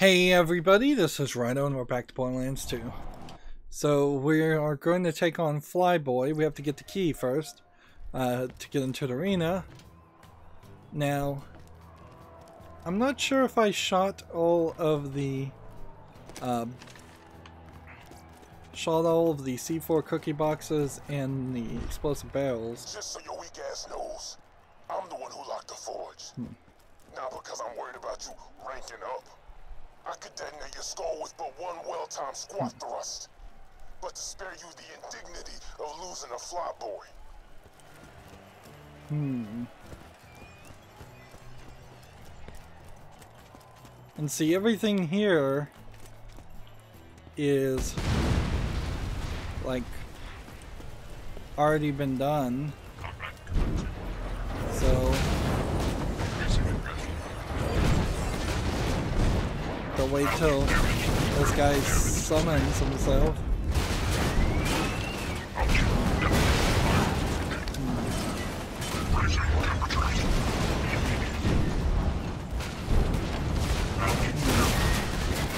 Hey everybody, this is Rydo and we're back to Borderlands 2. So we are going to take on Flyboy. We have to get the key first to get into the arena. Now, I'm not sure if I shot all of the C4 cookie boxes and the explosive barrels. Just so your weak ass knows, I'm the one who locked the forge. Not because I'm worried about you ranking up. I could detonate your skull with but one well-timed squat thrust. But to spare you the indignity of losing a Flyboy. And see, everything here is like already been done. So to wait till this guy summons himself.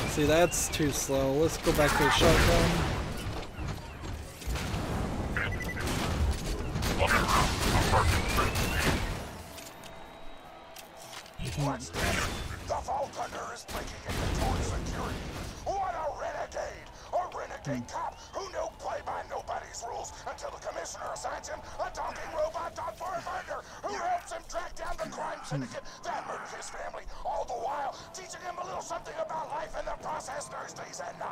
See, that's too slow. Let's go back to the shotgun. What's this? The Vault Hunter is breaking into towards security. What a renegade! A renegade cop who knew play by nobody's rules until the commissioner assigns him a talking robot Gunzerker who helps him track down the crime syndicate that murdered his family, all the while teaching him a little something about life in the process Thursdays at 9.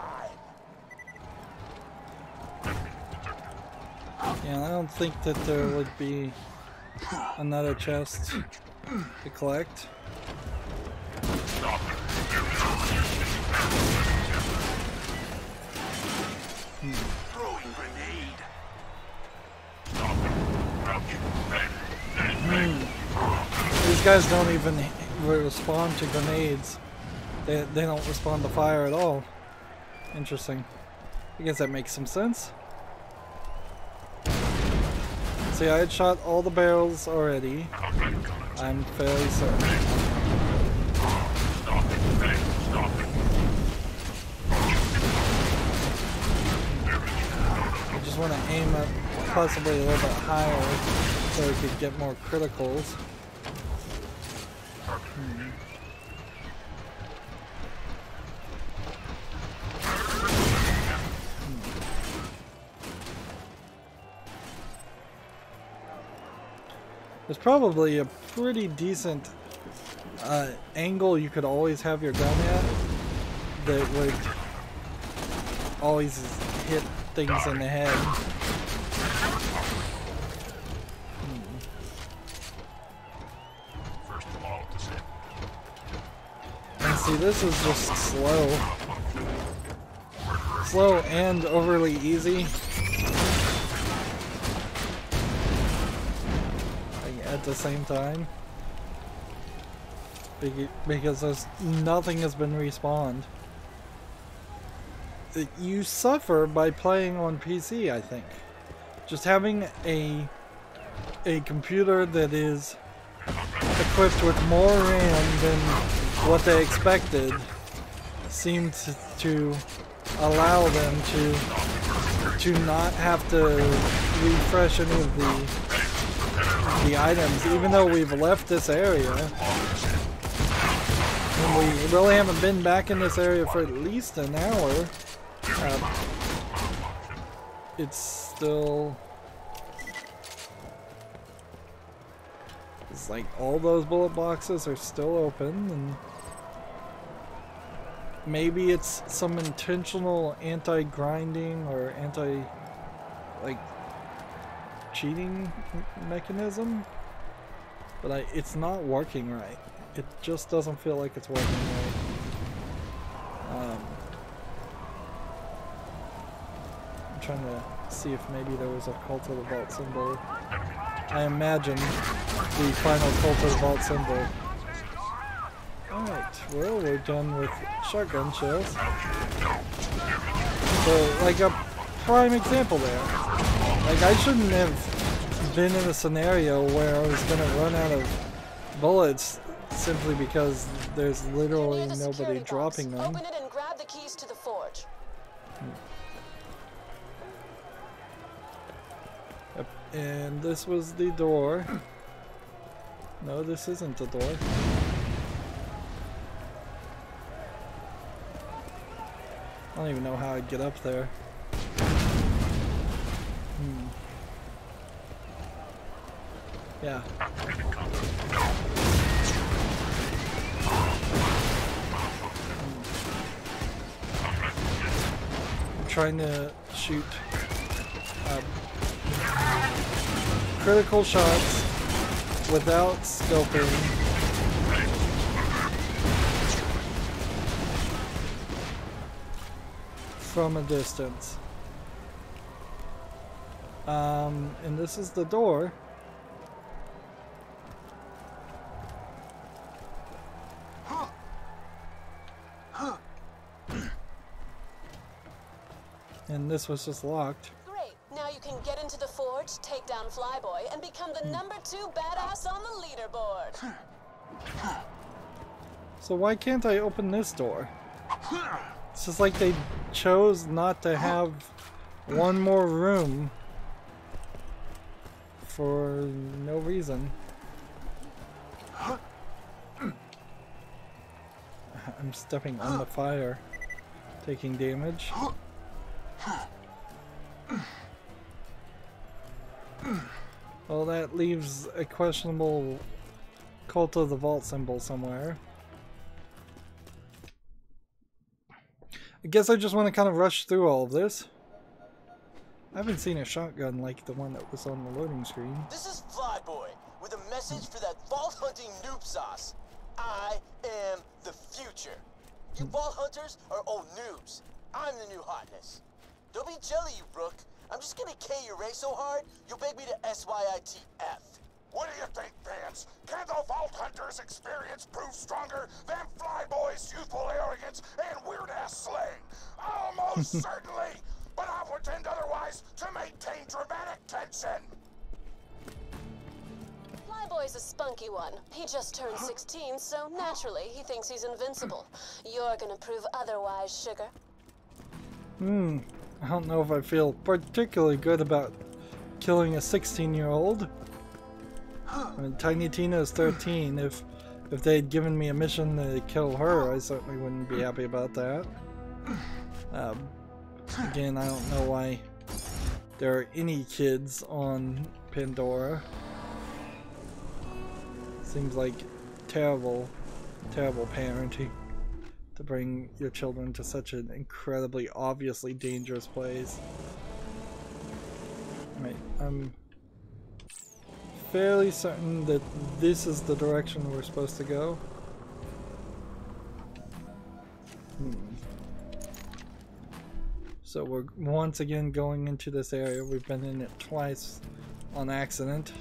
Yeah, I don't think that there would be another chest to collect. Throwing grenade. These guys don't even respond to grenades. They don't respond to fire at all. Interesting. I guess that makes some sense. See, I had shot all the barrels already. I'm fairly certain. I just want to aim it possibly a little bit higher so we could get more criticals. There's probably a pretty decent angle you could always have your gun at that would always hit things in the head. And see, this is just slow. Slow and overly easy. At the same time, because nothing has been respawned. You suffer by playing on PC, I think. Just having a computer that is equipped with more RAM than what they expected seemed to allow them to not have to refresh any of the items, even though we've left this area. And we really haven't been back in this area for at least an hour. It's still... It's like all those bullet boxes are still open, and maybe it's some intentional anti-grinding or cheating mechanism, but it's not working right. It just doesn't feel like it's working right. I'm trying to see if maybe there was a Cult of the Vault symbol. I imagine the final Cult of the Vault symbol. Alright, well, we're done with shotgun shells. So, like a prime example there. Like, I shouldn't have been in a scenario where I was gonna run out of bullets simply because there's literally Near the nobody security dropping box. them. Open it and grab the keys to the forge. Yep. And this was the door. No, this isn't the door. I don't even know how I'd get up there. Yeah. I'm trying to shoot critical shots without scoping. From a distance. And this is the door. And this was just locked. Great. Now you can get into the forge, take down Flyboy, and become the #2 badass on the leaderboard. So why can't I open this door? It's just like they chose not to have one more room for no reason. I'm stepping on the fire, taking damage. Well, that leaves a questionable Cult of the Vault symbol somewhere. I guess I just want to kind of rush through all of this. I haven't seen a shotgun like the one that was on the loading screen. This is Flyboy with a message for that vault hunting noob sauce. I am the future. You vault hunters are old noobs. I'm the new hotness. Don't be jelly, you Rook. I'm just gonna K your race so hard, you'll beg me to SYITF. What do you think, fans? Can the Vault Hunter's experience prove stronger than Flyboy's youthful arrogance and weird-ass slang? Almost certainly, but I'll pretend otherwise to maintain dramatic tension. Flyboy's a spunky one. He just turned 16, so naturally he thinks he's invincible. You're gonna prove otherwise, sugar. I don't know if I feel particularly good about killing a 16-year-old. I mean, Tiny Tina is 13. If they had given me a mission to kill her, I certainly wouldn't be happy about that. Again, I don't know why there are any kids on Pandora. Seems like terrible, terrible parenting to bring your children to such an incredibly obviously dangerous place. Right, I'm fairly certain that this is the direction we're supposed to go. So we're once again going into this area. We've been in it twice on accident.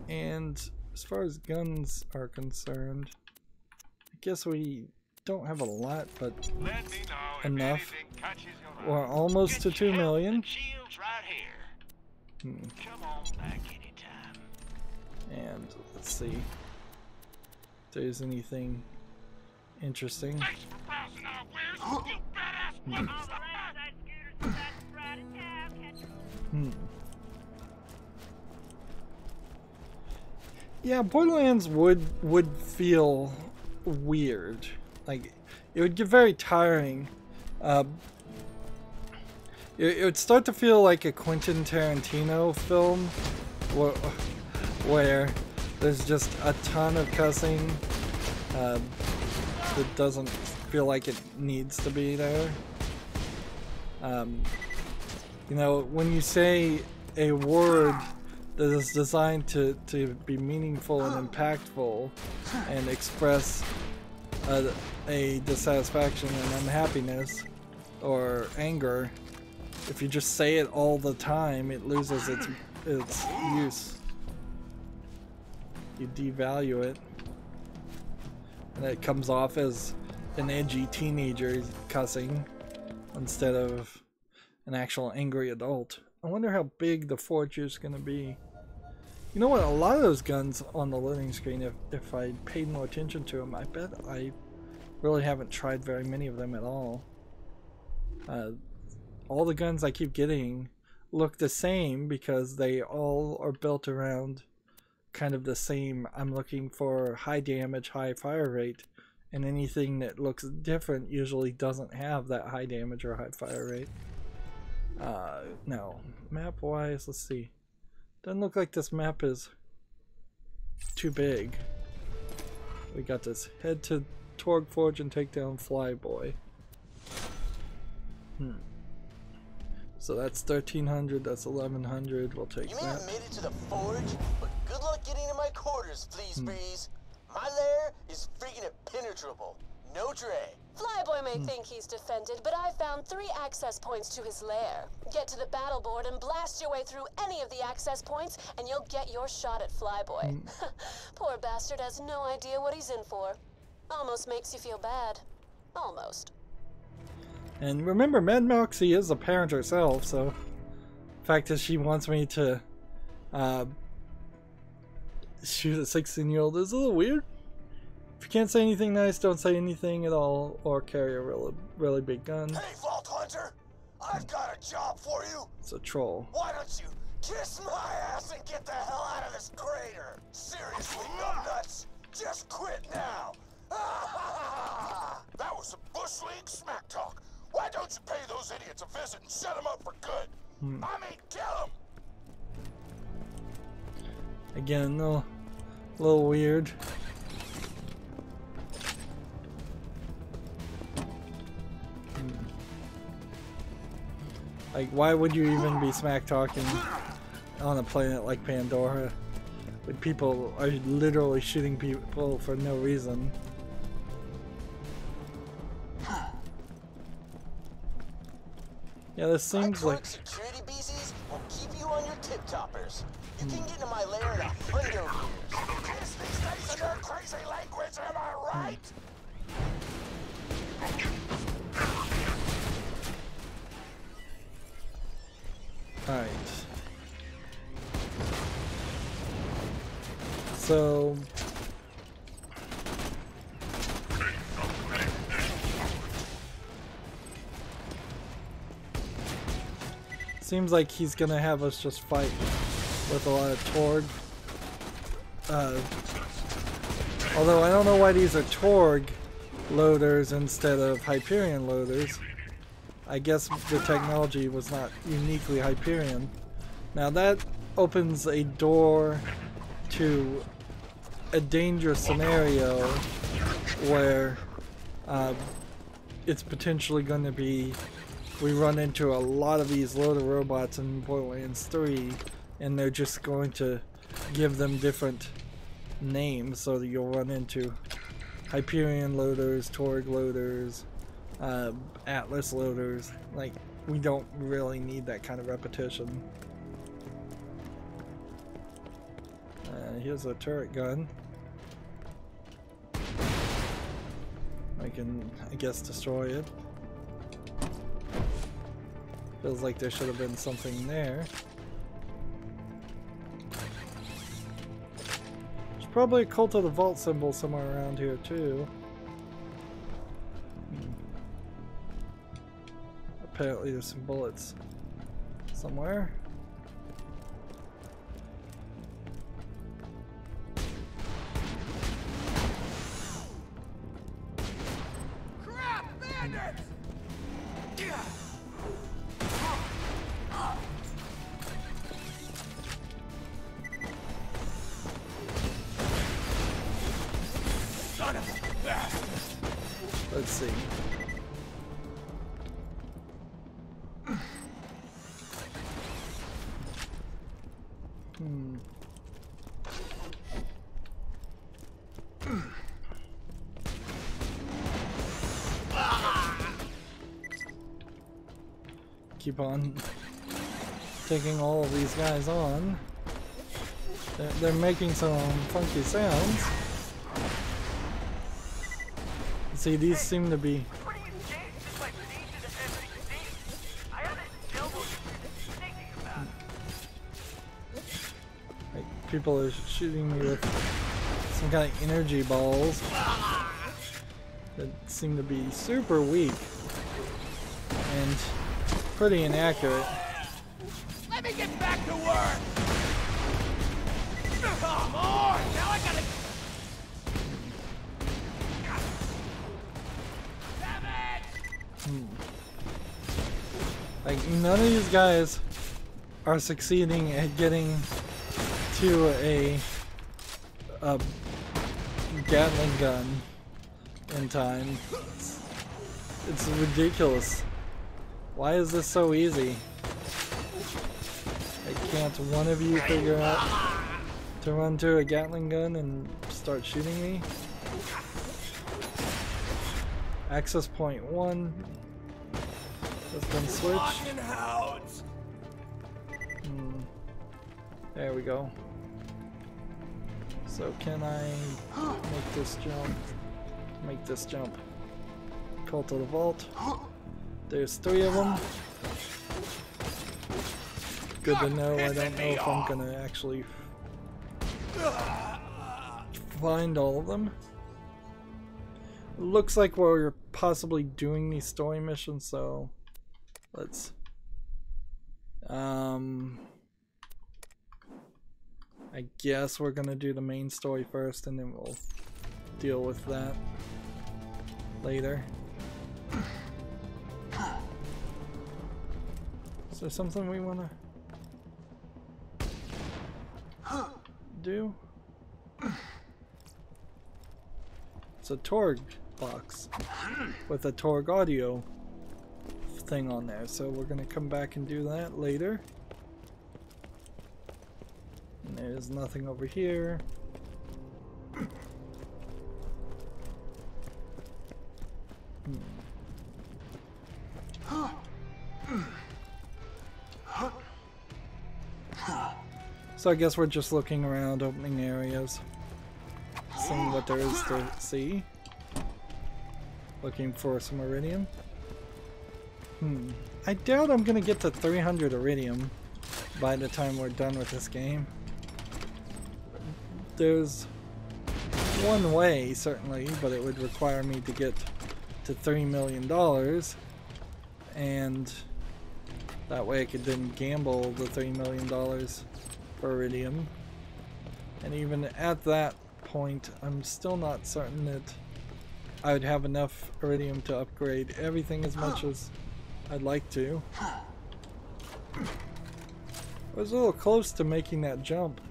And as far as guns are concerned, I guess we don't have a lot, but enough. We're almost to 2 million. Come on back anytime. And let's see if there's anything interesting. Yeah, Borderlands would feel weird. Like, it would get very tiring. It would start to feel like a Quentin Tarantino film where there's just a ton of cussing that doesn't feel like it needs to be there. You know, when you say a word that is designed to be meaningful and impactful and express a dissatisfaction and unhappiness or anger, if you just say it all the time, it loses its use. You devalue it, and it comes off as an edgy teenager cussing instead of an actual angry adult. I wonder how big the forge is going to be. You know what? A lot of those guns on the loading screen, if I paid more attention to them, I bet I really haven't tried very many of them at all. All the guns I keep getting look the same because they all are built around kind of the same. I'm looking for high damage, high fire rate, and anything that looks different usually doesn't have that high damage or high fire rate. No. Map wise, let's see. Doesn't look like this map is too big. We got this. Head to Torg Forge and take down Flyboy. So that's 1300, that's 1100, we'll take You that. may have made it to the forge, but good luck getting to my quarters, please, Breeze. My lair is freaking impenetrable. No Dre. Flyboy may think he's defended, but I found 3 access points to his lair. Get to the battle board and blast your way through any of the access points, and you'll get your shot at Flyboy. Poor bastard has no idea what he's in for. Almost makes you feel bad. Almost. And remember, Mad Moxie is a parent herself, so the fact that she wants me to shoot a 16-year-old is a little weird. If you can't say anything nice, don't say anything at all, or carry a really big gun. Hey, Vault Hunter! I've got a job for you! It's a troll. Why don't you kiss my ass and get the hell out of this crater? Seriously, numbnuts! Just quit now! That was some Bush League smack talk. Why don't you pay those idiots a visit and set them up for good? I mean, kill them! Again, a little weird. Like, why would you even be smack talking on a planet like Pandora when people are literally shooting people for no reason? Yeah, this seems like security BCs will keep you on your tip toppers. You can get into my lair in 100 years. Kiss these things in their crazy language, am I right? Alright. So seems like he's gonna have us just fight with a lot of Torg. Although I don't know why these are Torg loaders instead of Hyperion loaders. I guess the technology was not uniquely Hyperion. Now that opens a door to a dangerous scenario where it's potentially going to be, we run into a lot of these loader robots in Borderlands 3 and they're just going to give them different names, so that you'll run into Hyperion loaders, Torg loaders, Atlas loaders. Like, we don't really need that kind of repetition. Here's a turret gun. I can, I guess, destroy it. Feels like there should have been something there. There's probably a Cult of the Vault symbol somewhere around here too. Apparently there's some bullets somewhere. Crap, bandits! Son of a bastard! Let's see. Keep on taking all of these guys on. They're making some funky sounds. See, these seem to be people are shooting me with some kind of energy balls that seem to be super weak and pretty inaccurate. Let me get back to work! Come on! Now I gotta... Like, none of these guys are succeeding at getting to a Gatling gun in time. It's ridiculous. Why is this so easy? Like, can't one of you figure out to run to a Gatling gun and start shooting me? Access point 1 has been switched. There we go. So can I make this jump? Make this jump. Call to the vault. There's 3 of them. Good to know. I don't know if I'm gonna actually find all of them. Looks like we're possibly doing these story missions, so let's I guess we're gonna do the main story first and then we'll deal with that later. Is there something we wanna do? It's a Torg box with a Torg audio thing on there, so we're gonna come back and do that later. And there's nothing over here. So I guess we're just looking around, opening areas, seeing what there is to see. Looking for some iridium. I doubt I'm gonna get to 300 iridium by the time we're done with this game. There's one way, certainly, but it would require me to get to $3 million, and that way I could then gamble the $3 million for iridium. And even at that point, I'm still not certain that I would have enough iridium to upgrade everything as much as I'd like to. I was a little close to making that jump.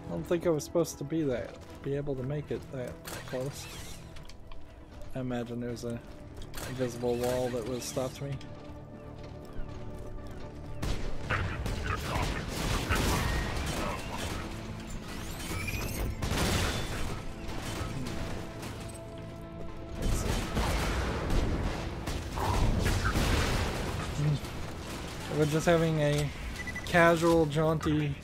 I don't think I was supposed to be able to make it that close. I imagine there's a invisible wall that would have stopped me. We're just having a casual, jaunty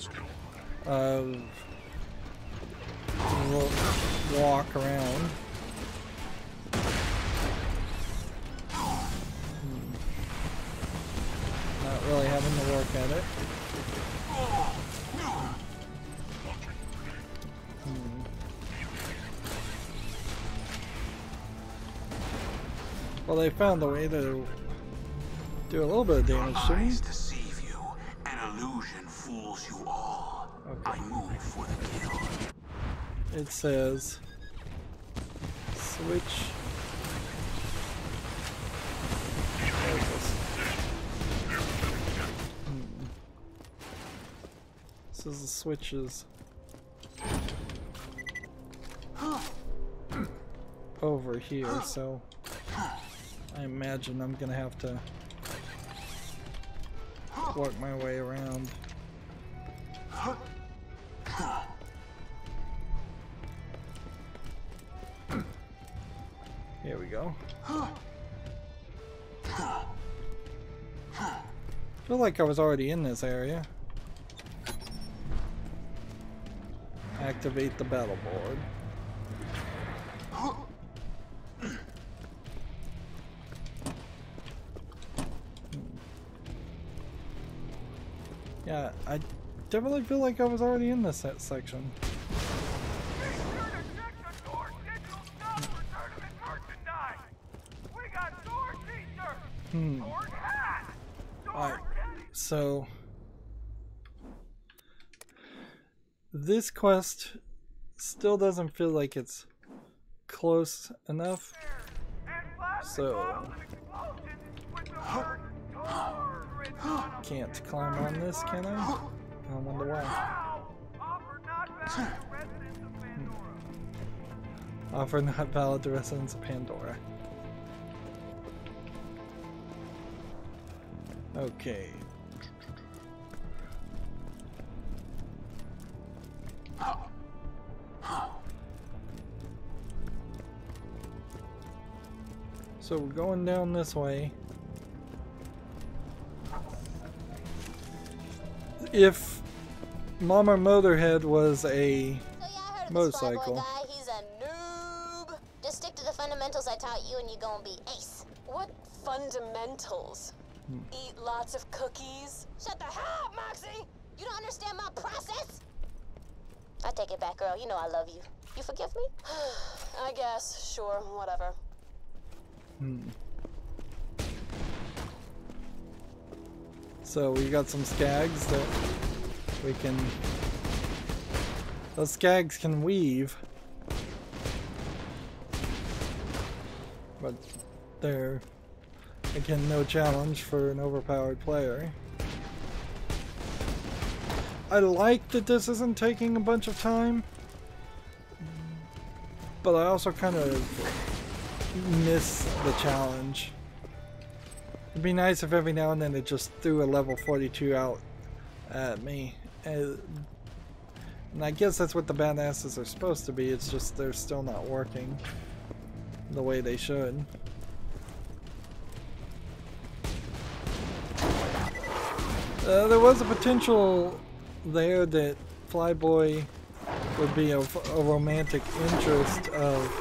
walk around. Not really having to work at it. Well, they found a way to do a little bit of damage to me. Deceive you. An illusion fools you all. Okay. I move for the kill. It says switch. Where is this? This is the switches over here, so I imagine I'm gonna have to work my way around. Here we go. Feel like I was already in this area. Activate the battle board. Yeah, I definitely feel like I was already in this section. Alright, so this quest still doesn't feel like it's close enough. So can't climb on this, can I? I wonder why. Offer not valid to residents of Pandora. Okay. So we're going down this way. If Mama Motorhead was a motorcycle. Guy, he's a noob. Just stick to the fundamentals I taught you and you're gonna be ace. What fundamentals? Eat lots of cookies? Shut the hell up, Moxie! You don't understand my process? I take it back, girl. You know I love you. You forgive me? I guess. Sure. Whatever. So we got some skags that we can... Those skags can weave. But they're, again, no challenge for an overpowered player. I like that this isn't taking a bunch of time, but I also kind of miss the challenge. It'd be nice if every now and then it just threw a level 42 out at me. And I guess that's what the badasses are supposed to be, it's just they're still not working the way they should. There was a potential there that Flyboy would be of a romantic interest of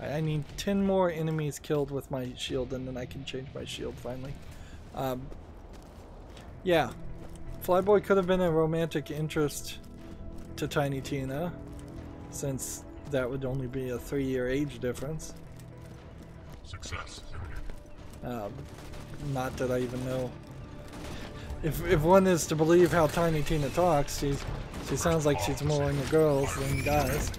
I need 10 more enemies killed with my shield and then I can change my shield finally. Yeah, Flyboy could have been a romantic interest to Tiny Tina, since that would only be a 3-year age difference. Success. Not that I even know. If one is to believe how Tiny Tina talks, she sounds like she's more into girls than guys.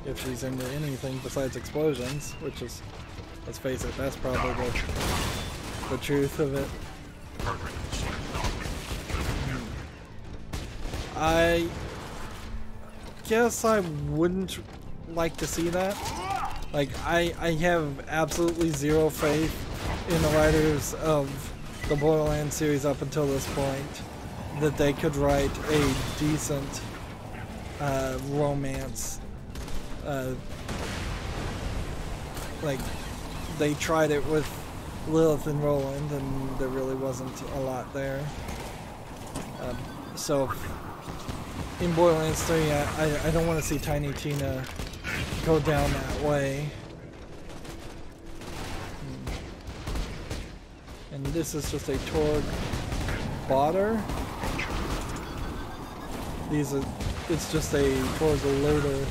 If she's into anything besides explosions, which is, let's face it, that's probably the truth of it. I guess I wouldn't like to see that. Like, I have absolutely zero faith in the writers of the Borderlands series up until this point that they could write a decent romance. Like, they tried it with Lilith and Roland and there really wasn't a lot there. So in Borderlands 3, I don't want to see Tiny Tina go down that way. And this is just a Torg botter. It's just a Torg loader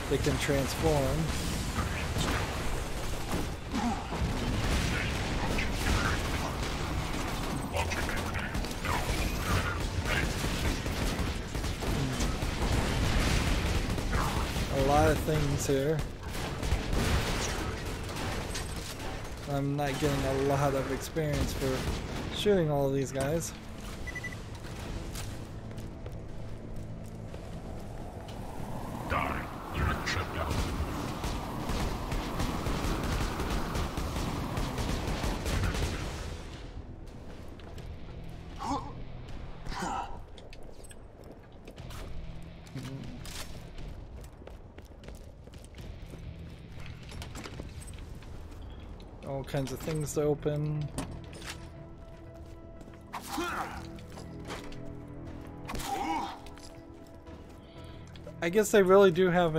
that can transform. A lot of things here. I'm not getting a lot of experience for shooting all of these guys. All kinds of things to open. I guess they really do have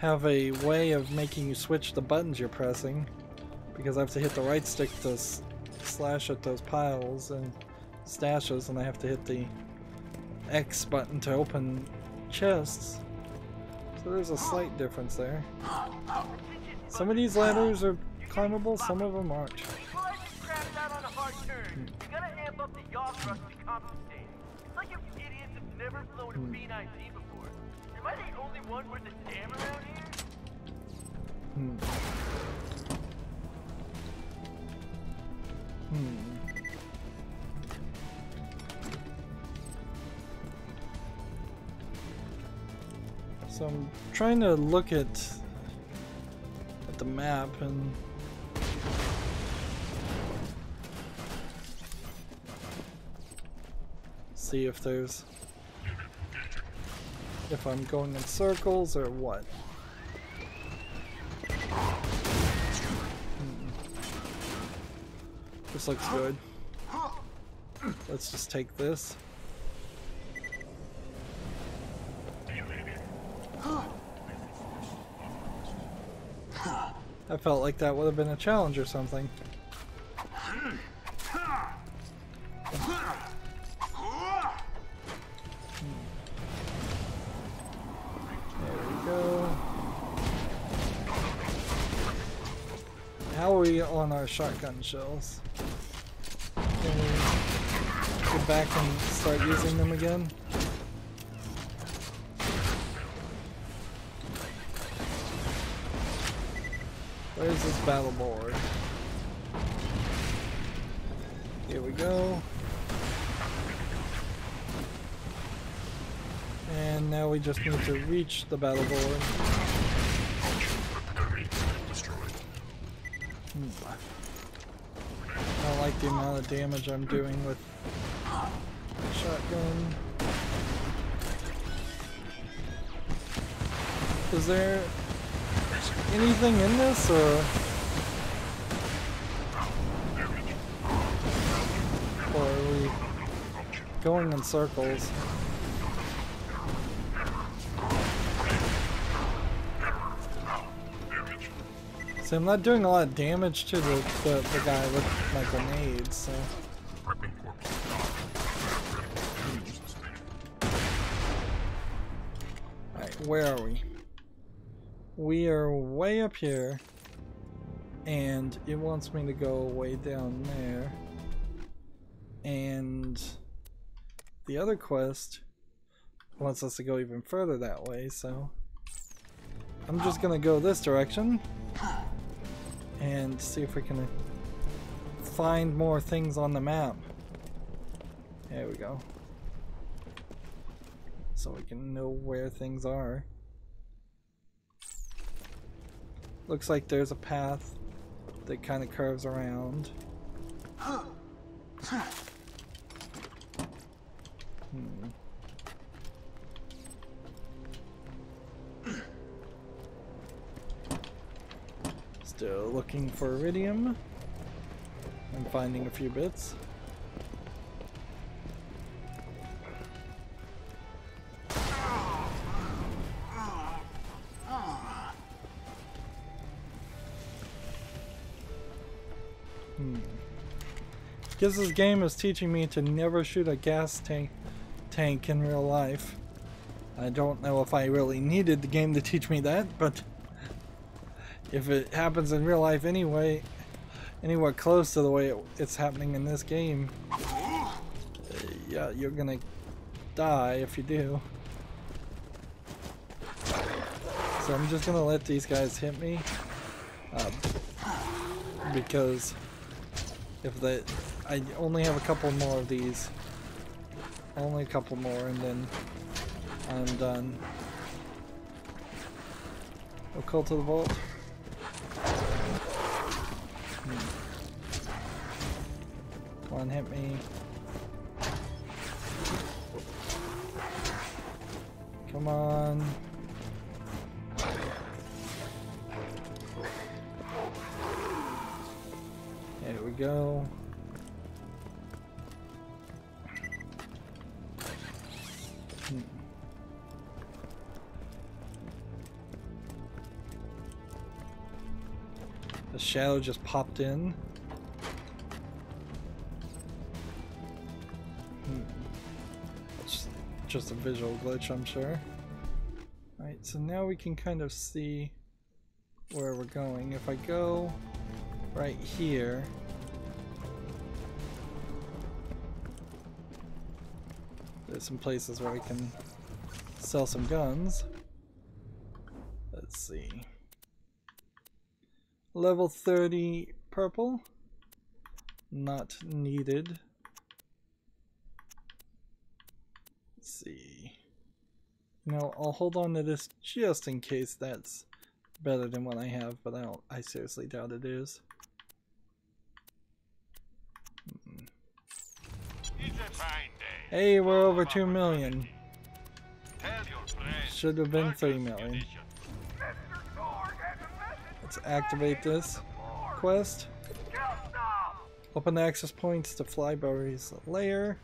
have a way of making you switch the buttons you're pressing, because I have to hit the right stick to slash at those piles and stashes, and I have to hit the X button to open chests. So there's a slight difference there. Some of these ladders are climbable, some of them aren't. You gotta amp up the yaw thrust to compensate. It's like you idiots have never flown a B-19 before. Am I the only one worth a damn around here? So I'm trying to look at the map and see if I'm going in circles or what. This looks good. Let's just take this. I felt like that would have been a challenge or something. There we go. How are we on our shotgun shells? Can we get back and start using them again? Where's this battle board? Here we go. And now we just need to reach the battle board. I don't like the amount of damage I'm doing with the shotgun. Is there anything in this, or are we going in circles? So I'm not doing a lot of damage to the guy with my grenades, so. Alright, where are we? We are way up here, and it wants me to go way down there. And the other quest wants us to go even further that way, so I'm just gonna go this direction and see if we can find more things on the map. There we go. So we can know where things are. Looks like there's a path that kind of curves around. Still looking for iridium. I'm finding a few bits. Guess this game is teaching me to never shoot a gas tank in real life. I don't know if I really needed the game to teach me that, but if it happens in real life anyway, anywhere close to the way it's happening in this game, yeah, you're gonna die if you do. So I'm just gonna let these guys hit me, because I only have a couple more of these, only a couple more, and then I'm done. Occult to the vault. Come on, hit me. Come on. There we go. The shadow just popped in. It's just a visual glitch, I'm sure. Alright, so now we can kind of see where we're going. If I go right here, there's some places where I can sell some guns. Let's see. Level 30 purple. Not needed. Let's see. No, I'll hold on to this just in case that's better than what I have, but I seriously doubt it is. It's a fine day. Hey, we're over 2 million. Tell your friends. Should have been 3 million. Let's activate this quest. Open access points to Flyboy's lair.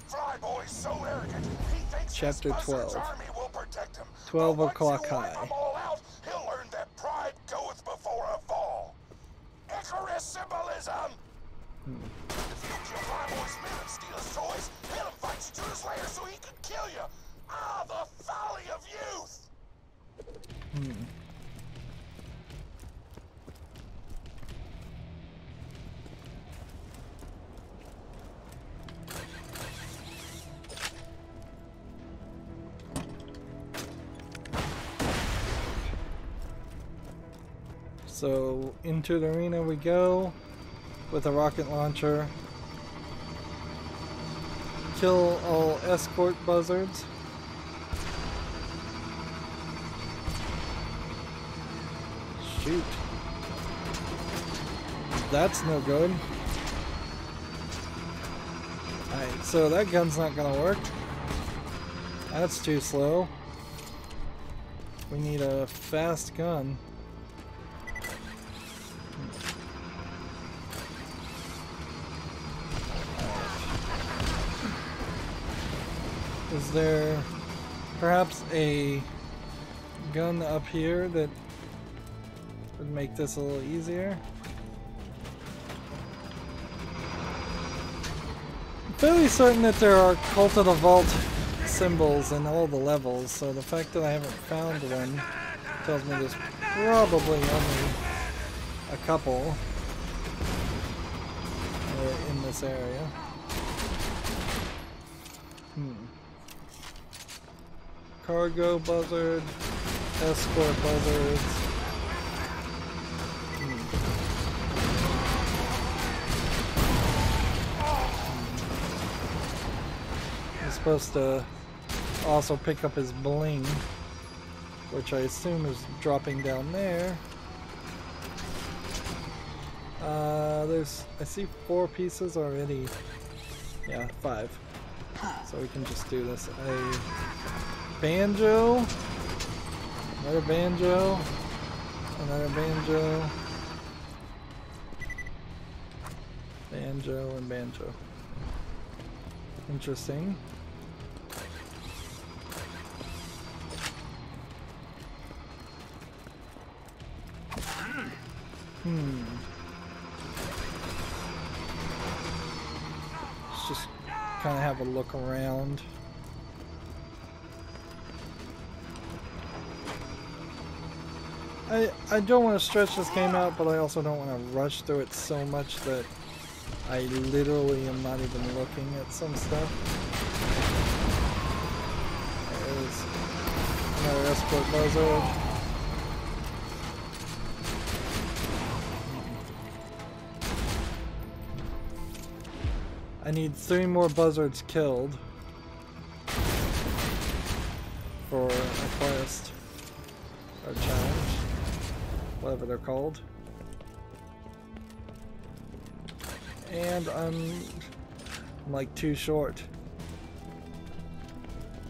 Flyboy's so arrogant, he thinks Chapter his 12. army will protect him. 12 But o'clock once you wipe high. them all out, he'll learn that pride goeth before a fall. Icarus symbolism! If you kill Flyboy's men and steal his toys, he'll invite you to his lair so he can kill you. Ah, the folly of youth! So into the arena we go with a rocket launcher. Kill all escort buzzards. Shoot. That's no good. Alright, so that gun's not gonna work. That's too slow. We need a fast gun. Is there perhaps a gun up here that would make this a little easier? I'm fairly certain that there are Cult of the Vault symbols in all the levels, so the fact that I haven't found one tells me there's probably only a couple in this area. Cargo buzzard, escort buzzards. He's supposed to also pick up his bling, which I assume is dropping down there. I see 4 pieces already. Yeah, 5. So we can just do this. A banjo, another banjo, another banjo, banjo, and banjo. Interesting. Let's just kind of have a look around. I don't want to stretch this game out, but I also don't want to rush through it so much that I literally am not even looking at some stuff. There's another escort buzzard. I need 3 more buzzards killed for a quest or challenge, whatever they're called. And I'm like too short.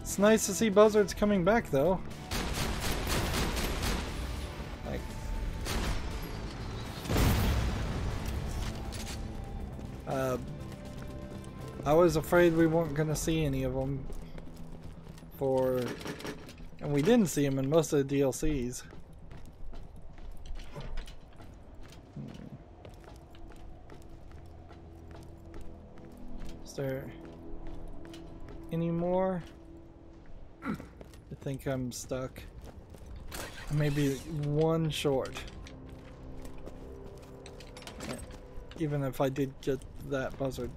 It's nice to see buzzards coming back though. Like, I was afraid we weren't gonna see any of them and we didn't see them in most of the DLCs. Is there any more? I think I'm stuck. Maybe one short. Even if I did get that buzzard,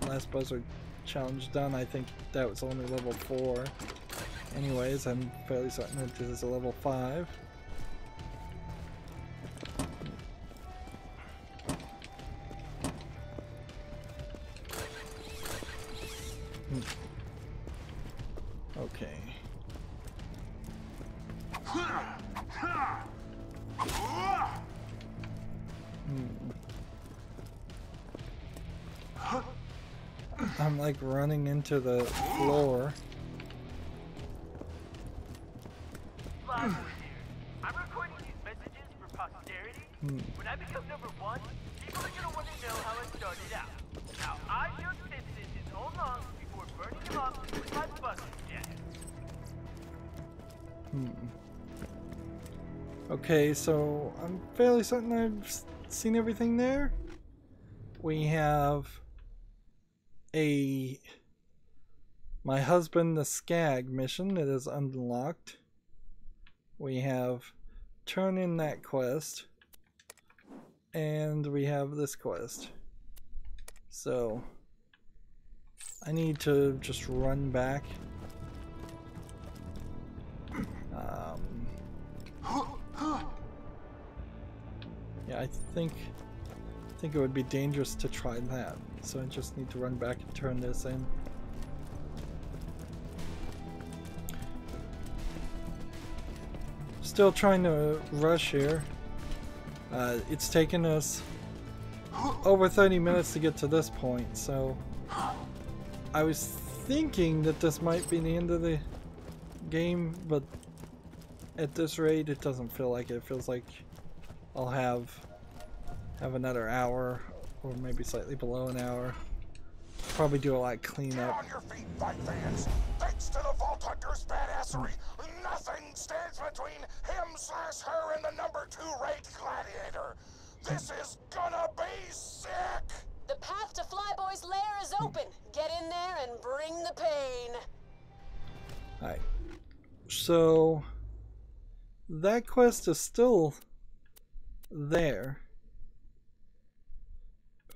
last buzzard challenge done, I think that was only level 4. Anyways, I'm fairly certain that this is a level 5. Okay. I'm like running into the floor. I'm recording these messages for posterity. When I become number 1, people are gonna want to know how it started out. Now, I took sentences so long before burning them up with my buzzard jet. Okay, so I'm fairly certain I've seen everything there. We have my husband the Skag mission that is unlocked. We have turn in that quest, and we have this quest. So I need to just run back. Yeah, I think it would be dangerous to try that. So I just need to run back and turn this in. Still trying to rush here. It's taken us over 30 minutes to get to this point, so I was thinking that this might be the end of the game, but at this rate it doesn't feel like it. It feels like I'll have another hour, or maybe slightly below an hour. Probably do a lot of Get cleanup. on your feet, fight fans. Thanks to the Vault Hunter's badassery, nothing stands between him/her and the number 2 rate gladiator. This is gonna be sick. The path to Flyboy's lair is open. Get in there and bring the pain. Alright. So that quest is still there.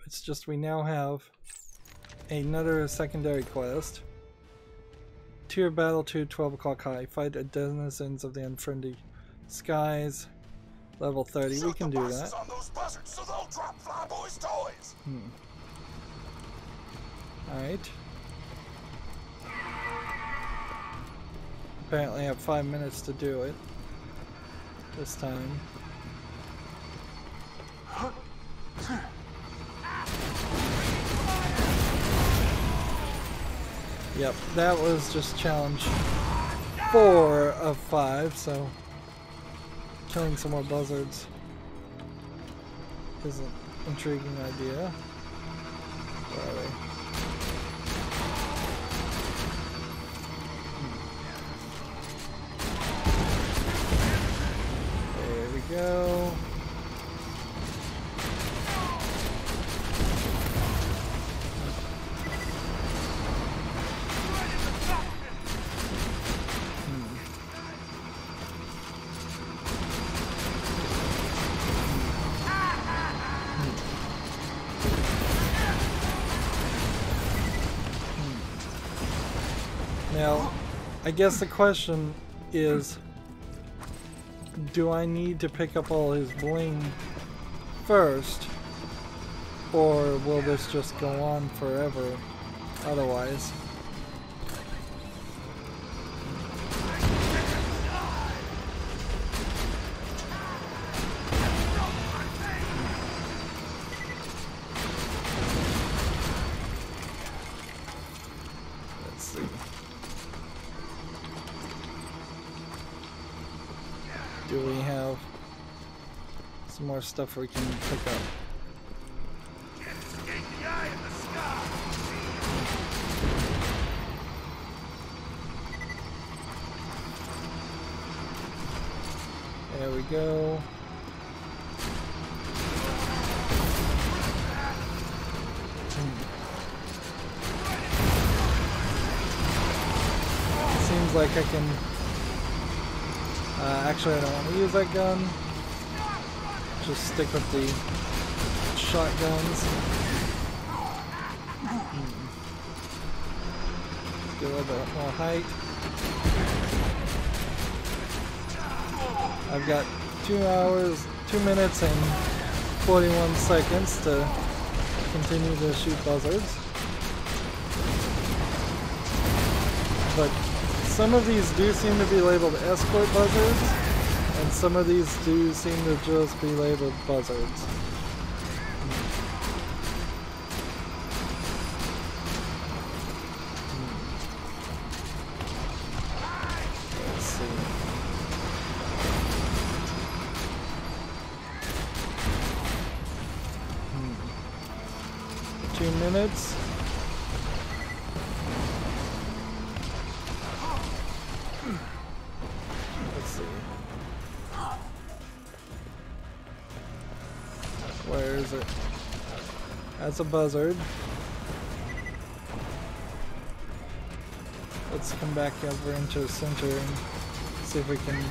It's just we now have another secondary quest. Tier battle 2, 12 o'clock high. Fight a denizens of the unfriendly skies. Level 30. We can do that. On those buzzards so they'll drop Flyboy's toys. Alright. Apparently I have 5 minutes to do it. This time. Yep, that was just challenge 4 of 5, so killing some more buzzards is an intriguing idea. Where are they? There we go. Now, I guess the question is, do I need to pick up all his bling first, or will this just go on forever otherwise? Let's see. Do we have some more stuff we can pick up? There we go. seems like I can... actually, I don't want to use that gun. Just stick with the shotguns. Let's get a little bit more height. I've got 2 minutes and 41 seconds to continue to shoot buzzards. But some of these do seem to be labeled escort buzzards, and some of these do seem to just be labeled buzzards. Let's see. Hmm. 2 minutes. Where is it? That's a buzzard. Let's come back over into the center and see if we can...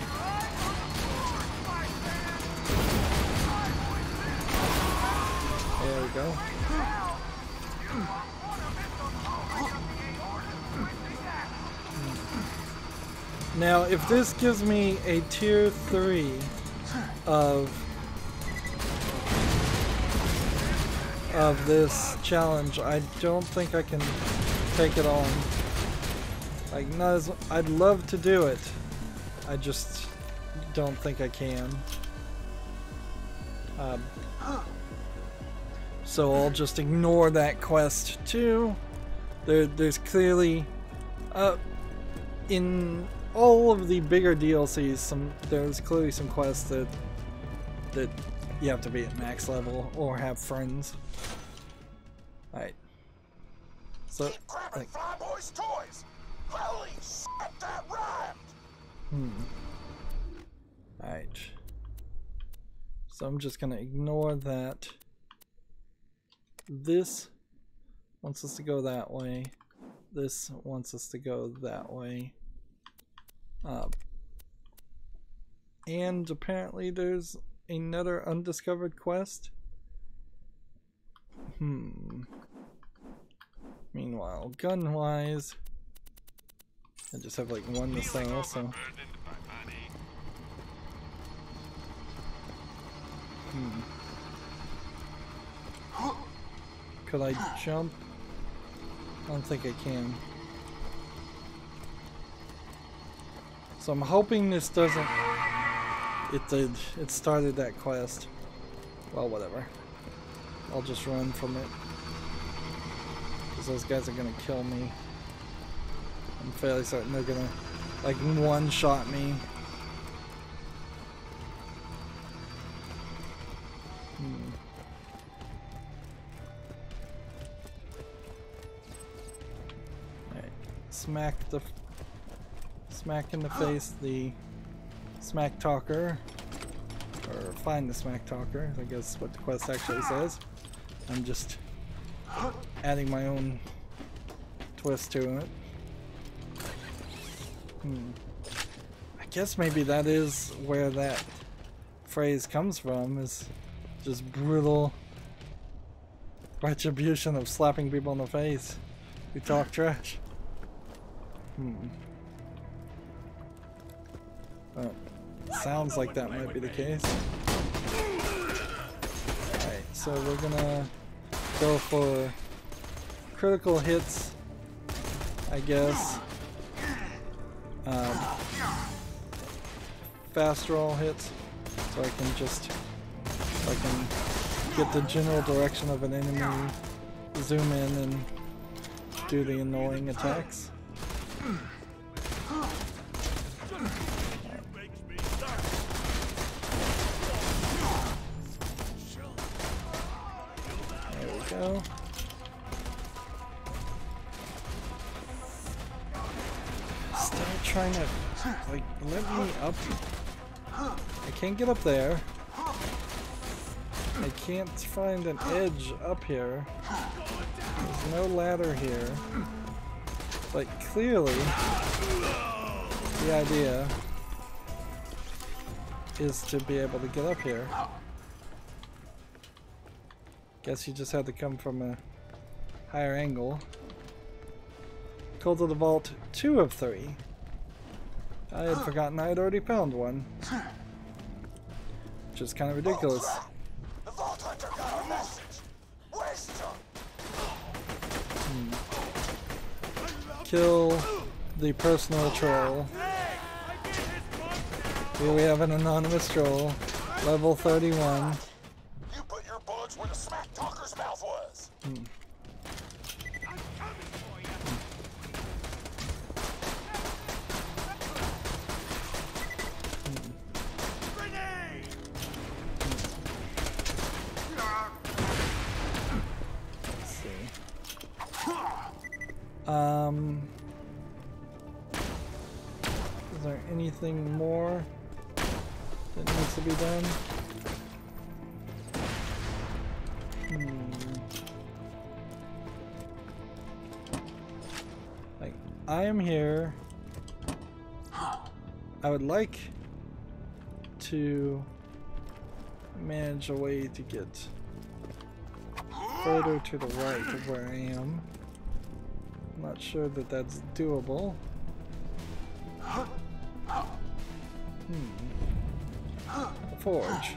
There we go. Now, if this gives me a tier 3 of this challenge, I don't think I can take it on. Like, not as I'd love to do it, I just don't think I can. So I'll just ignore that quest too. There's clearly in all of the bigger DLCs, there's clearly some quests that you have to be at max level or have friends. Alright. So, keep grabbing Flyboy's toys! Holy shit, that rhymed! Alright. So I'm just gonna ignore that. This wants us to go that way. This wants us to go that way. And apparently there's another undiscovered quest. Meanwhile, gun-wise, I just have like one to sell, so... Could I jump? I don't think I can. So I'm hoping this doesn't... It did. It started that quest. Well, whatever. I'll just run from it. Because those guys are gonna kill me. I'm fairly certain they're gonna, like, one-shot me. Alright. Smack in the face the smack talker. Or find the smack talker, I guess what the quest actually says. I'm just adding my own twist to it. I guess maybe that is where that phrase comes from, is just brutal retribution of slapping people in the face who talk trash. Sounds like that might be the case. Alright, so we're gonna go for critical hits, I guess. Fast roll hits, so I can get the general direction of an enemy, zoom in and do the annoying attacks. There we go. Still trying to, like, let me up. I can't get up there. I can't find an edge up here. There's no ladder here. But clearly, the idea is to be able to get up here. Guess you just had to come from a higher angle. Call to the vault 2 of 3. I had forgotten I had already found one. Which is kind of ridiculous. Oh, the Vault Hunter got our message. Where's John? Kill the personal troll. Here we have an anonymous troll. Level 31. You put your bullets where the smack talker's mouth was. Is there anything more that needs to be done? Like, I am here. I would like to manage a way to get further to the right of where I am. I'm not sure that that's doable. A forge.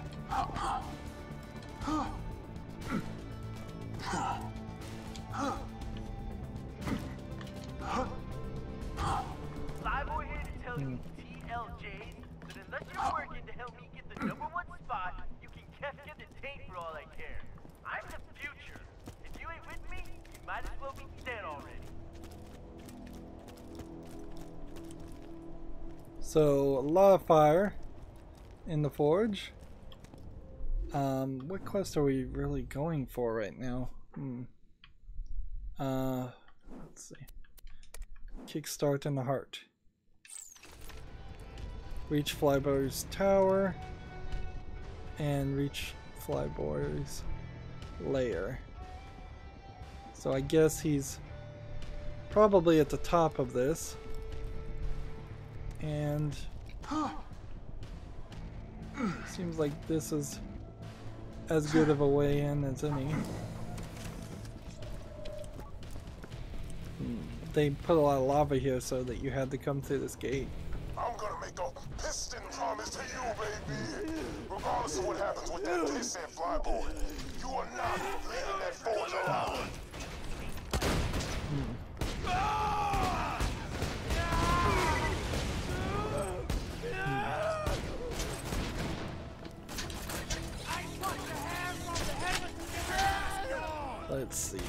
Flyboy here to tell you TLJs that unless you're working to help me get the #1 spot, you can Kefka the tape for all I care. I'm the future. If you ain't with me, you might as well be dead already. So, a lot of fire in the forge. What quest are we really going for right now? Let's see. Kickstart in the heart. Reach Flyboy's tower and reach Flyboy's lair. So I guess he's probably at the top of this. And seems like this is as good of a way in as any. They put a lot of lava here so that you had to come through this gate. I'm gonna make a piston promise to you, baby. Regardless of what happens with that pissant Flyboy, you are not leaving that forge alone. Let's see.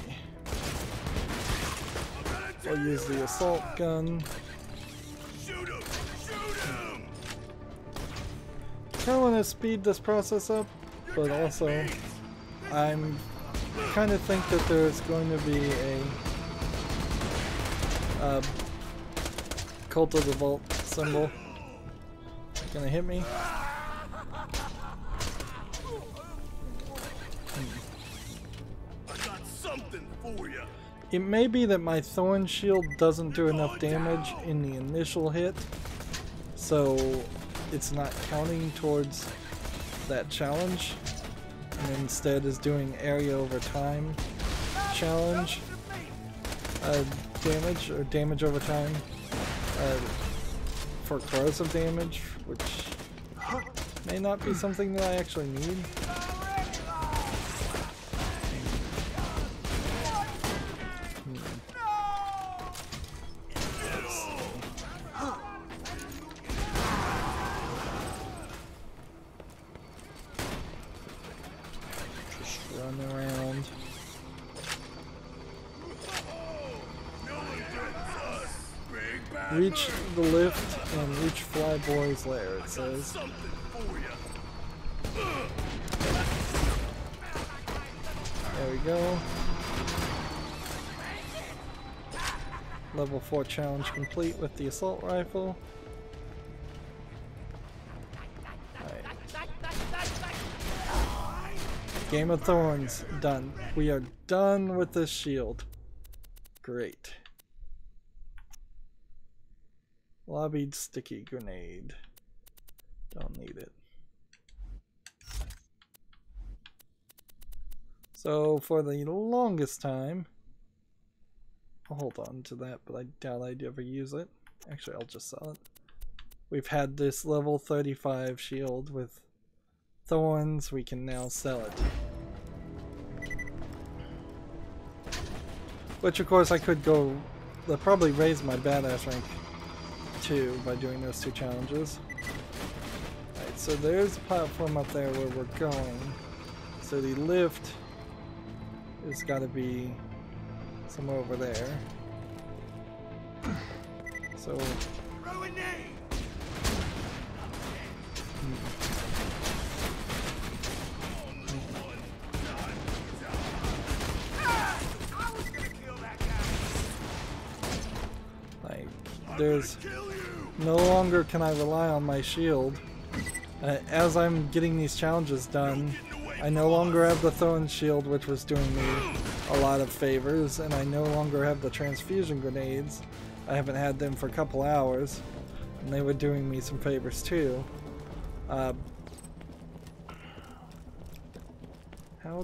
I'll use the assault gun. Shoot him! Shoot him! I want to speed this process up, but also I'm kind of think that there's going to be a Cult of the Vault symbol gonna hit me. It may be that my Thorn Shield doesn't do enough damage in the initial hit, so it's not counting towards that challenge, and instead is doing area over time challenge damage, or damage over time for corrosive damage, which may not be something that I actually need. Reach the lift and reach Flyboy's lair, it says. There we go. Level 4 challenge complete with the assault rifle. Right. Game of Thorns done. We are done with this shield. Great. Lobbied sticky grenade. Don't need it. So for the longest time, I'll hold on to that, but I doubt I'd ever use it. Actually, I'll just sell it. We've had this level 35 shield with thorns. We can now sell it. Which of course I could go, they'll probably raise my badass rank too by doing those 2 challenges. Alright, so there's a platform up there where we're going. So the lift has got to be somewhere over there. So like there's no longer can I rely on my shield. As I'm getting these challenges done, I no longer have the thorn shield, which was doing me a lot of favors, and I no longer have the transfusion grenades. I haven't had them for a couple hours, and they were doing me some favors too. How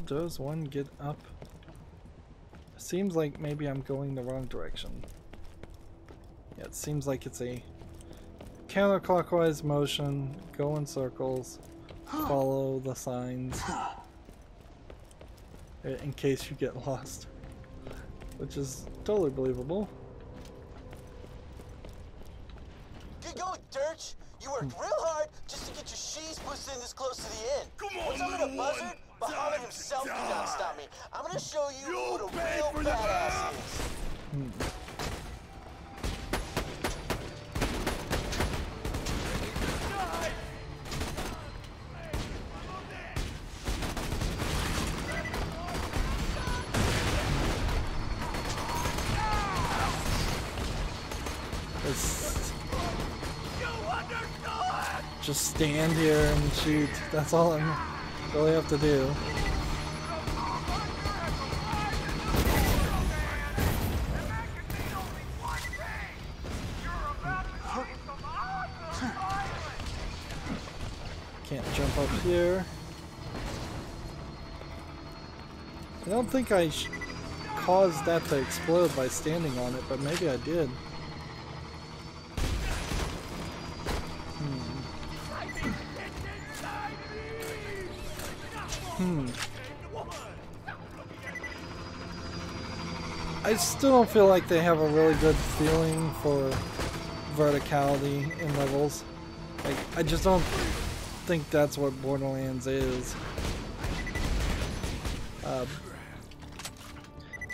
does one get up? Seems like maybe I'm going the wrong direction. Yeah, it seems like it's a counterclockwise motion, go in circles, follow the signs, in case you get lost, which is totally believable. Good going, Dirch. You worked real hard just to get your sheaves pushed in this close to the end. Come on, once I'm in a buzzard, Muhammad himself did not stop me. I'm gonna show you what a real badass is. Just stand here and shoot. That's all I really have to do. Can't jump up here. I don't think I caused that to explode by standing on it, but maybe I did. I still don't feel like they have a really good feeling for verticality in levels. Like, I just don't think that's what Borderlands is.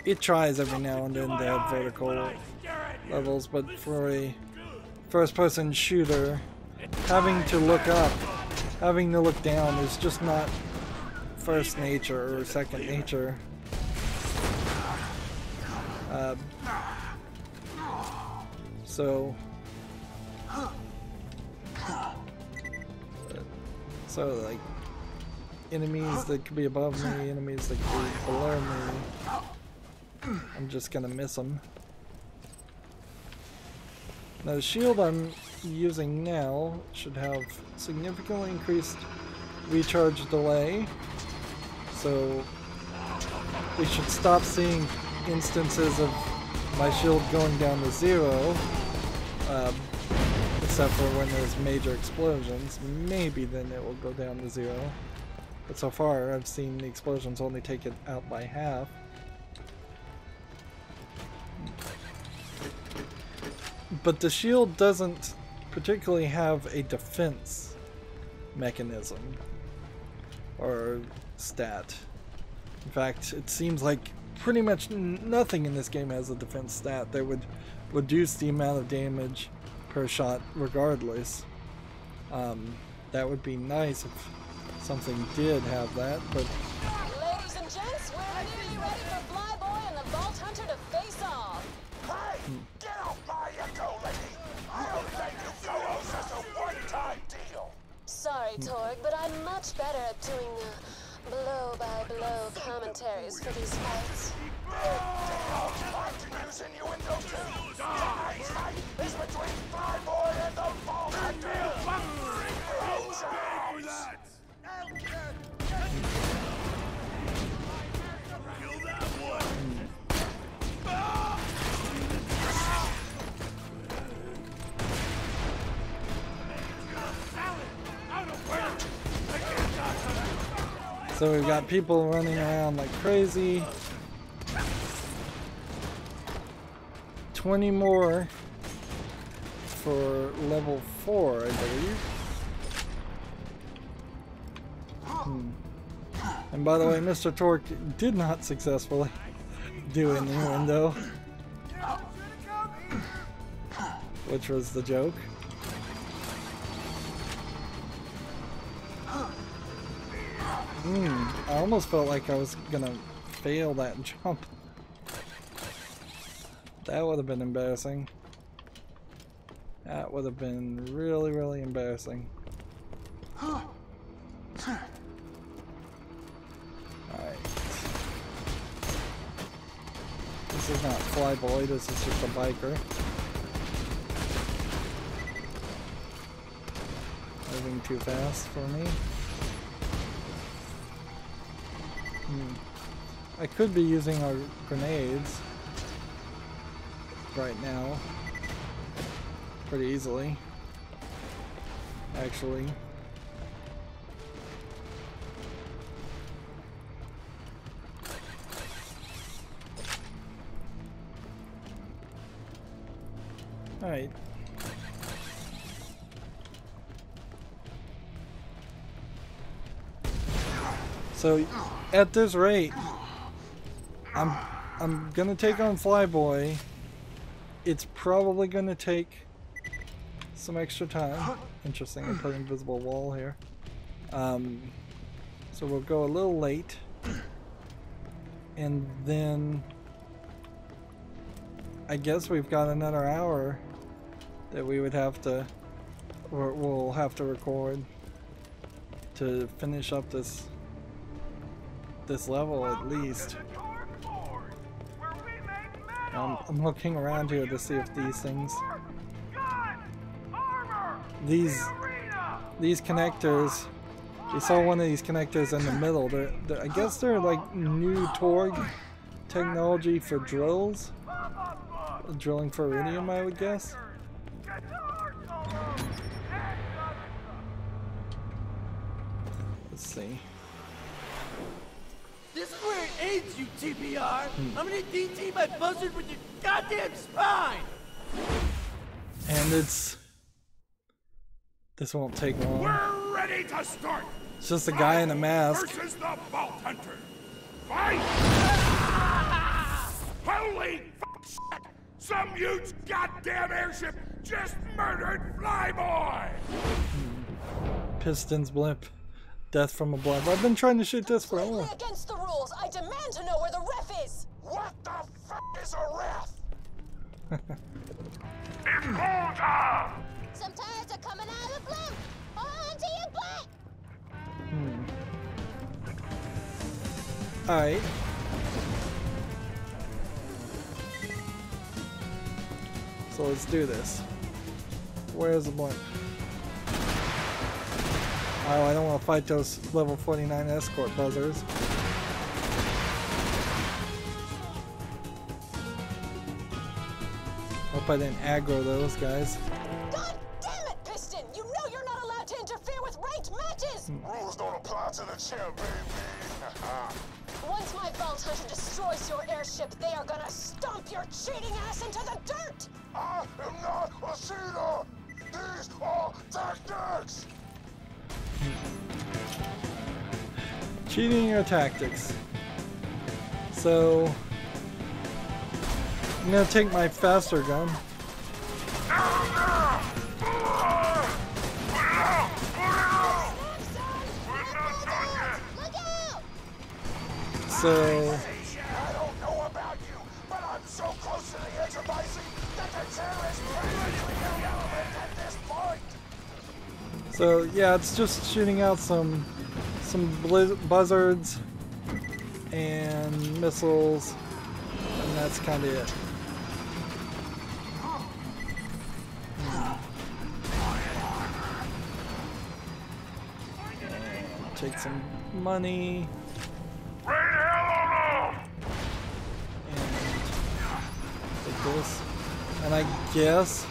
It tries every now and then to have vertical levels, but for a first-person shooter, having to look up, having to look down is just not first nature or second nature. So like enemies that could be above me, enemies that could be below me, I'm just gonna miss them. Now the shield I'm using now should have significantly increased recharge delay, so we should stop seeing instances of my shield going down to 0, except for when there's major explosions. Maybe then it will go down to 0, but so far I've seen the explosions only take it out by half. But the shield doesn't particularly have a defense mechanism or stat. In fact, it seems like pretty much nothing in this game has a defense stat that would reduce the amount of damage per shot regardless. That would be nice if something did have that, but... Ladies and gents, we're nearly ready for Flyboy and the Vault Hunter to face off. Hey! Get off my echo, lady! I'll let you go as just a one-time deal! Sorry, Torg, but I'm much better at doing blow-by-blow commentaries for these fights. I can use innuendo too! Tonight's fight is between Flyboy So we've got people running around like crazy. 20 more for level 4, I believe. And by the way, Mr. Torque did not successfully do innuendo, which was the joke. I almost felt like I was gonna fail that jump. That would have been embarrassing. That would have been really, really embarrassing. Alright. This is not Flyboy, this is just a biker. Moving too fast for me. I could be using our grenades right now pretty easily, actually. Alright. So at this rate, I'm gonna take on Flyboy. It's probably gonna take some extra time. Interesting, I put invisible wall here. So we'll go a little late, and then I guess we've got another hour that we would have to, or we'll have to record to finish up this level at least. I'm looking around here to see if these things, these connectors, you saw one of these connectors in the middle. I guess they're like new Torg technology for drills, drilling for iridium, I would guess. Let's see. This is where it ends, you TPR. I'm gonna DT my buzzard with your goddamn spine. And this won't take long. We're ready to start. It's just a guy in a mask. Versus the Vault Hunter. Fight! Holy shit! Some huge goddamn airship just murdered Flyboy. Pistons blip. Death from above. I've been trying to shoot this for a while. Against the rules. I demand to know where the ref is. What the f is a ref? It's go time! Some turds are coming out of the blue. Hold on to your butt. Alright. So let's do this. Where's the blimp? Oh, I don't want to fight those level 49 escort buzzers. Hope I didn't aggro those guys. God damn it, Piston! You know you're not allowed to interfere with ranked matches! Rules don't apply to the champ, baby. Once my Vault Hunter destroys your airship, they are gonna stomp your cheating ass into the dirt! I am not a cheater. These are tactics. Cheating your tactics. So I'm gonna take my faster gun. So I don't know about you, but I'm so close to the edge of my seat that the chair is practically irrelevant at this point. So yeah, it's just shooting out some buzzards and missiles, and that's kind of it. And take some money. And take this. And I guess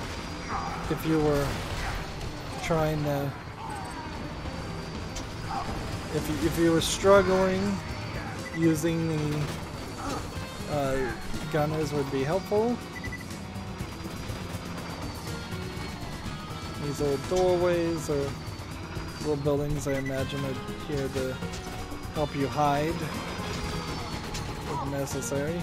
if you were trying to, If you were struggling, using the gunners would be helpful. These little doorways or little buildings, I imagine, are here to help you hide if necessary.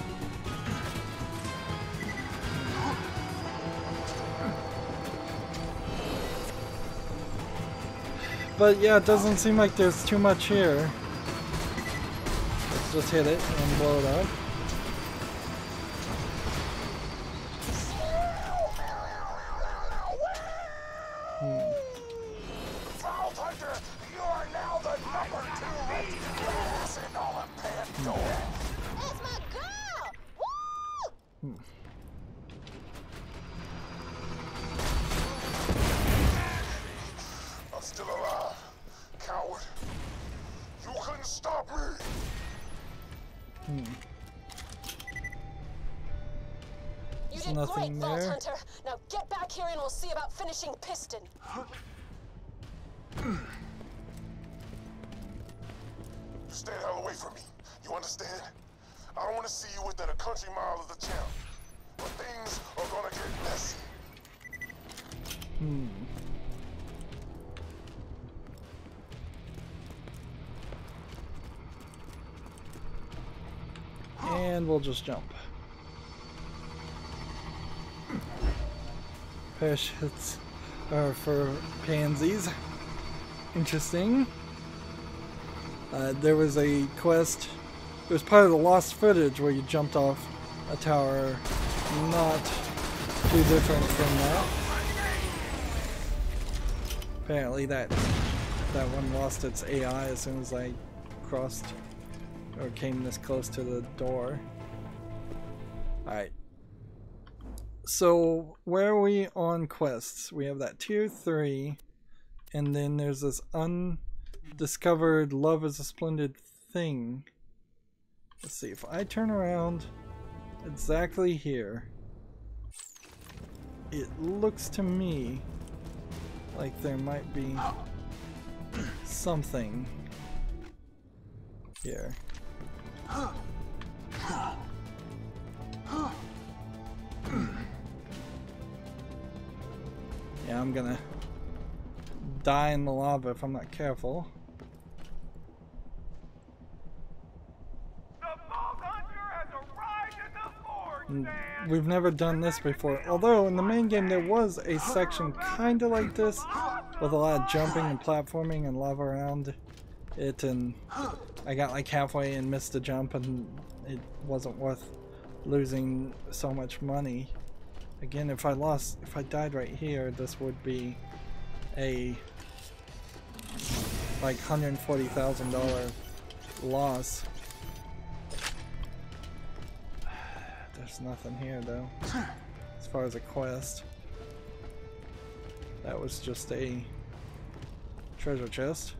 But yeah, it doesn't seem like there's too much here. Let's just hit it and blow it up. Vault Hunter, you are now the #2 ranked class in all of Pandora. That's my girl! Woo! I'm still alive, coward. You couldn't stop me. You did nothing great, Vault there. Hunter. Now get back here and we'll see about finishing Piston. Stay the hell away from me. You understand? I don't want to see you within a country mile of the town. But things are gonna get messy. And we'll just jump. Parachutes are for pansies. Interesting. There was a quest. It was part of the lost footage where you jumped off a tower. Not too different from that. Apparently that one lost its AI as soon as I crossed or came this close to the door. Alright. So where are we on quests? We have that tier 3, and then there's this undiscovered love is a splendid thing. Let's see, if I turn around exactly here, it looks to me like there might be something here. Yeah, I'm gonna die in the lava if I'm not careful. The Vault Hunter has arrived at the forge, man! We've never done this before, although in the main game there was a section kinda like this with a lot of jumping and platforming and lava around it, and I got like halfway and missed a jump and it wasn't worth losing so much money. Again, if I died right here, this would be a like $140,000 loss. There's nothing here though, as far as a quest. That was just a treasure chest.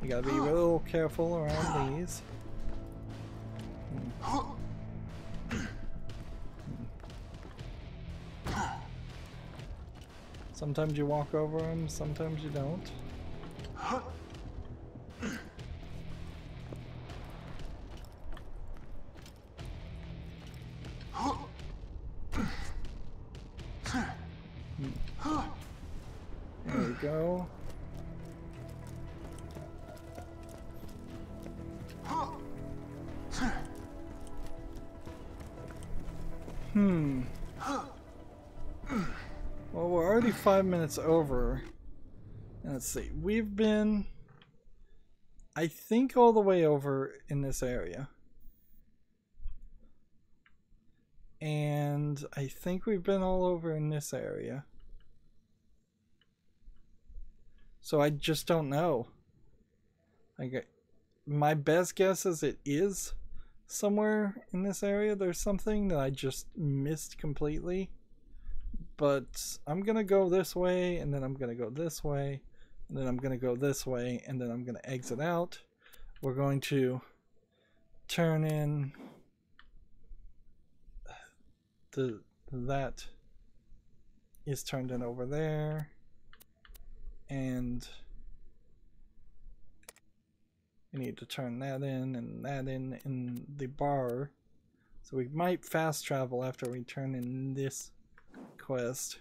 You gotta be real careful around these. Sometimes you walk over them, sometimes you don't. There we go. Well, we're already 5 minutes over. And let's see. We've been, I think, all the way over in this area. And I think we've been all over in this area. So I just don't know. My best guess is it is somewhere in this area. There's something that I just missed completely. But I'm gonna go this way, and then I'm gonna go this way, and then I'm gonna go this way, and then I'm gonna exit out. We're going to turn in that is turned in over there, and We need to turn that in and that in the bar. So we might fast travel after we turn in this quest.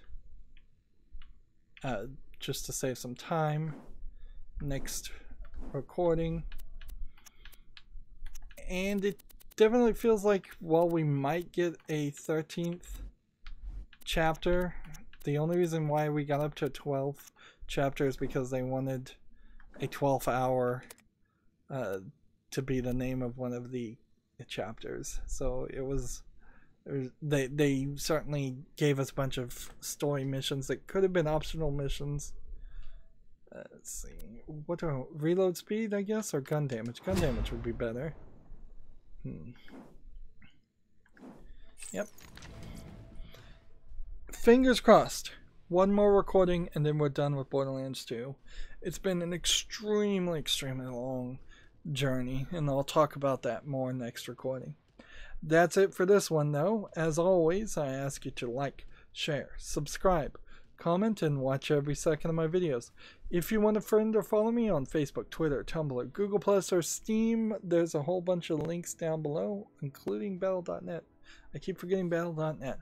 Just to save some time. Next recording. And it definitely feels like, well, we might get a 13th chapter. The only reason why we got up to a 12th chapter is because they wanted a 12th hour to be the name of one of the chapters. So it was, they certainly gave us a bunch of story missions that could have been optional missions. Let's see, what are reload speed, I guess, or gun damage? Gun damage would be better. Yep. Fingers crossed. One more recording and then we're done with Borderlands 2. It's been an extremely long journey, and I'll talk about that more next recording. That's it for this one though. As always, I ask you to like, share, subscribe, comment, and watch every second of my videos. If you want a friend or follow me on Facebook, Twitter, Tumblr, Google+, or Steam, there's a whole bunch of links down below, including Battle.net. I keep forgetting Battle.net.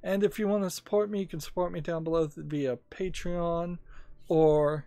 And if you want to support me, you can support me down below via Patreon or